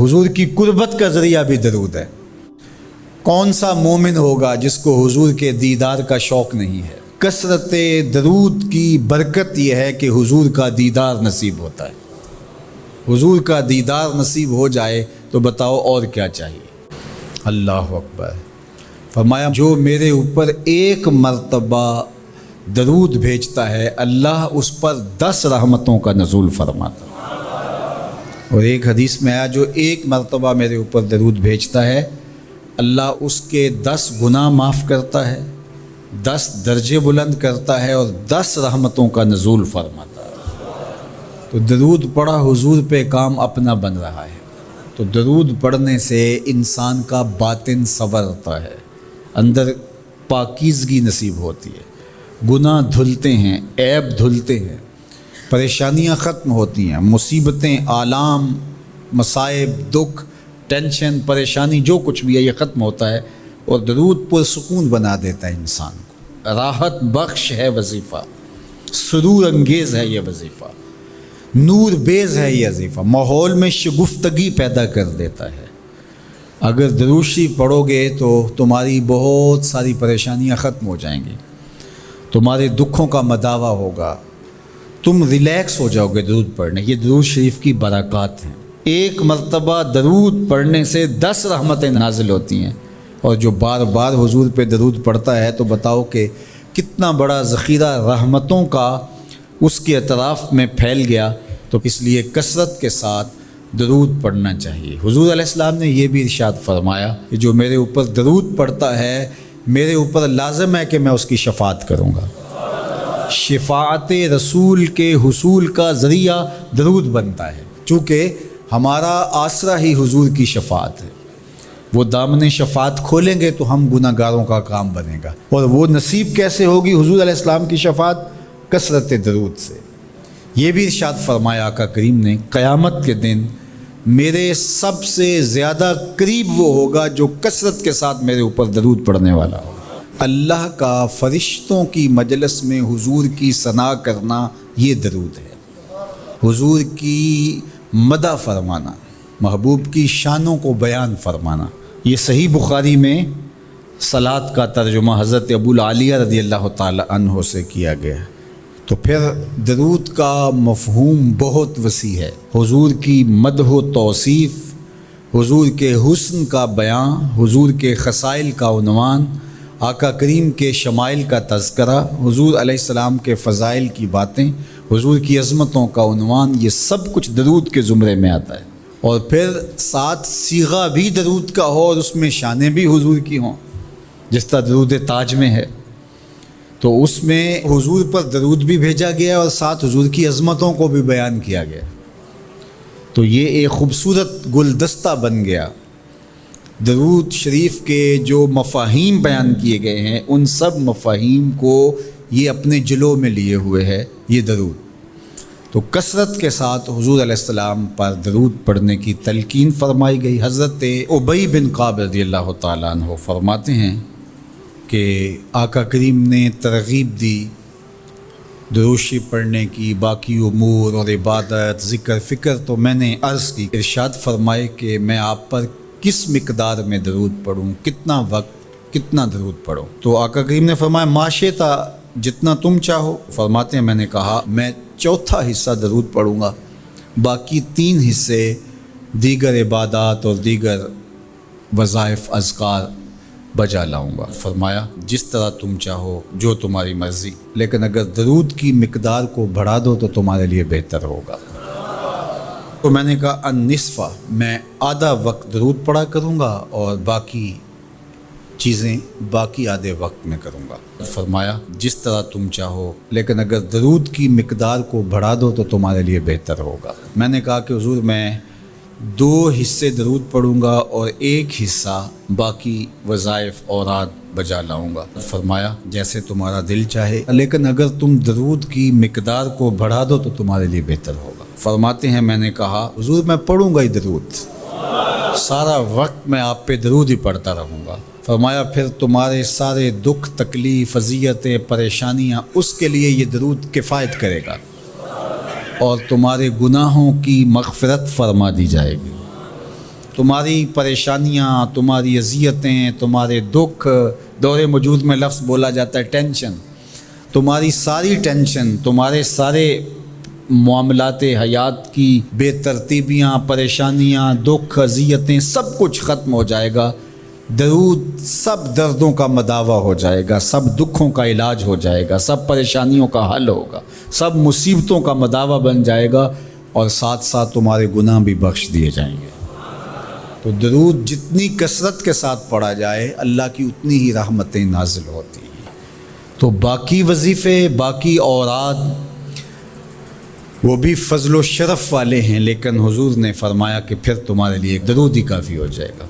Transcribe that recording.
حضور کی قربت کا ذریعہ بھی درود ہے۔ کون سا مومن ہوگا جس کو حضور کے دیدار کا شوق نہیں ہے؟ کثرت درود کی برکت یہ ہے کہ حضور کا دیدار نصیب ہوتا ہے۔ حضور کا دیدار نصیب ہو جائے تو بتاؤ اور کیا چاہیے؟ اللہ اکبر۔ فرمایا جو میرے اوپر ایک مرتبہ درود بھیجتا ہے اللہ اس پر 10 رحمتوں کا نزول فرماتا ہے۔ اور ایک حدیث میں آیا جو ایک مرتبہ میرے اوپر درود بھیجتا ہے اللہ اس کے 10 گناہ معاف کرتا ہے، 10 درجے بلند کرتا ہے اور 10 رحمتوں کا نزول فرماتا ہے۔ تو درود پڑھا حضور پہ کام اپنا بن رہا ہے۔ تو درود پڑھنے سے انسان کا باطن سنورتا ہے، اندر پاکیزگی نصیب ہوتی ہے، گناہ دھلتے ہیں، عیب دھلتے ہیں، پریشانیاں ختم ہوتی ہیں، مصیبتیں، آلام، مصائب، دکھ، ٹینشن، پریشانی جو کچھ بھی ہے یہ ختم ہوتا ہے۔ اور درود پرسکون بنا دیتا ہے انسان کو، راحت بخش ہے وظیفہ، سرور انگیز ہے یہ وظیفہ، نور بیز ہے یہ وظیفہ، ماحول میں شگفتگی پیدا کر دیتا ہے۔ اگر درود شریف پڑھو گے تو تمہاری بہت ساری پریشانیاں ختم ہو جائیں گی، تمہارے دکھوں کا مداوع ہوگا، تم ریلیکس ہو جاؤ گے درود پڑھنے۔ یہ درود شریف کی برکات ہیں۔ ایک مرتبہ درود پڑھنے سے 10 رحمتیں نازل ہوتی ہیں، اور جو بار بار حضور پہ درود پڑھتا ہے تو بتاؤ کہ کتنا بڑا ذخیرہ رحمتوں کا اس کے اطراف میں پھیل گیا۔ تو اس لیے کثرت کے ساتھ درود پڑھنا چاہیے۔ حضور علیہ السلام نے یہ بھی ارشاد فرمایا کہ جو میرے اوپر درود پڑھتا ہے میرے اوپر لازم ہے کہ میں اس کی شفاعت کروں گا۔ شفاعت رسول کے حصول کا ذریعہ درود بنتا ہے، چونکہ ہمارا آسرا ہی حضور کی شفاعت ہے۔ وہ دامن شفاعت کھولیں گے تو ہم گناہ گاروں کا کام بنے گا۔ اور وہ نصیب کیسے ہوگی حضور علیہ السلام کی شفاعت؟ کثرت درود سے۔ یہ بھی ارشاد فرمایا آقا کریم نے قیامت کے دن میرے سب سے زیادہ قریب وہ ہوگا جو کثرت کے ساتھ میرے اوپر درود پڑھنے والا ہوگا۔ اللہ کا فرشتوں کی مجلس میں حضور کی ثنا کرنا یہ درود ہے۔ حضور کی مدح فرمانا، محبوب کی شانوں کو بیان فرمانا۔ یہ صحیح بخاری میں صلاۃ کا ترجمہ حضرت ابو العالیہ رضی اللہ تعالی عنہ سے کیا گیا ہے۔ تو پھر درود کا مفہوم بہت وسیع ہے۔ حضور کی مدح و توصیف، حضور کے حسن کا بیان، حضور کے خصائل کا عنوان، آقا کریم کے شمائل کا تذکرہ، حضور علیہ السلام کے فضائل کی باتیں، حضور کی عظمتوں کا عنوان، یہ سب کچھ درود کے زمرے میں آتا ہے۔ اور پھر ساتھ صیغہ بھی درود کا ہو اور اس میں شانیں بھی حضور کی ہوں، جس طرح درود تاج میں ہے، تو اس میں حضور پر درود بھی بھیجا گیا اور ساتھ حضور کی عظمتوں کو بھی بیان کیا گیا۔ تو یہ ایک خوبصورت گلدستہ بن گیا۔ درود شریف کے جو مفاہیم بیان کیے گئے ہیں ان سب مفاہیم کو یہ اپنے جلو میں لیے ہوئے ہے یہ درود۔ تو کثرت کے ساتھ حضور علیہ السلام پر درود پڑھنے کی تلقین فرمائی گئی۔ حضرت ابی بن کعب رضی اللہ تعالیٰ عنہ فرماتے ہیں کہ آقا کریم نے ترغیب دی درود شریف پڑھنے کی، باقی امور اور عبادت، ذکر فکر تو میں نے عرض کی۔ ارشاد فرمائے کہ میں آپ پر کس مقدار میں درود پڑھوں، کتنا وقت، کتنا درود پڑھوں؟ تو آقا کریم نے فرمایا ماشیتا، جتنا تم چاہو۔ فرماتے ہیں میں نے کہا میں 4تھا حصہ درود پڑھوں گا، باقی 3 حصے دیگر عبادات اور دیگر وظائف اذکار بجا لاؤں گا۔ فرمایا جس طرح تم چاہو، جو تمہاری مرضی، لیکن اگر درود کی مقدار کو بڑھا دو تو تمہارے لیے بہتر ہوگا۔ تو میں نے کہا النصف، میں آدھا وقت درود پڑھا کروں گا اور باقی چیزیں باقی آدھے وقت میں کروں گا۔ فرمایا جس طرح تم چاہو، لیکن اگر درود کی مقدار کو بڑھا دو تو تمہارے لیے بہتر ہوگا۔ میں نے کہا کہ حضور میں 2 حصے درود پڑھوں گا اور 1 حصہ باقی وظائف اوراد بجا لاؤں گا۔ فرمایا جیسے تمہارا دل چاہے، لیکن اگر تم درود کی مقدار کو بڑھا دو تو تمہارے لیے بہتر ہوگا۔ فرماتے ہیں میں نے کہا حضور میں پڑھوں گا ہی درود، سارا وقت میں آپ پہ درود ہی پڑھتا رہوں گا۔ فرمایا پھر تمہارے سارے دکھ، تکلیف، اذیتیں، پریشانیاں، اس کے لیے یہ درود کفایت کرے گا اور تمہارے گناہوں کی مغفرت فرما دی جائے گی۔ تمہاری پریشانیاں، تمہاری اذیتیں، تمہارے دکھ، دور موجود میں لفظ بولا جاتا ہے ٹینشن، تمہاری ساری ٹینشن، تمہارے سارے معاملات حیات کی بے ترتیبیاں، پریشانیاں، دکھ، اذیتیں، سب کچھ ختم ہو جائے گا۔ درود سب دردوں کا مداوع ہو جائے گا، سب دکھوں کا علاج ہو جائے گا، سب پریشانیوں کا حل ہوگا، سب مصیبتوں کا مداوع بن جائے گا، اور ساتھ ساتھ تمہارے گناہ بھی بخش دیے جائیں گے۔ تو درود جتنی کثرت کے ساتھ پڑھا جائے اللہ کی اتنی ہی رحمتیں نازل ہوتی ہیں۔ تو باقی وظیفے، باقی اوراد وہ بھی فضل و شرف والے ہیں، لیکن حضور نے فرمایا کہ پھر تمہارے لیے درود ہی کافی ہو جائے گا۔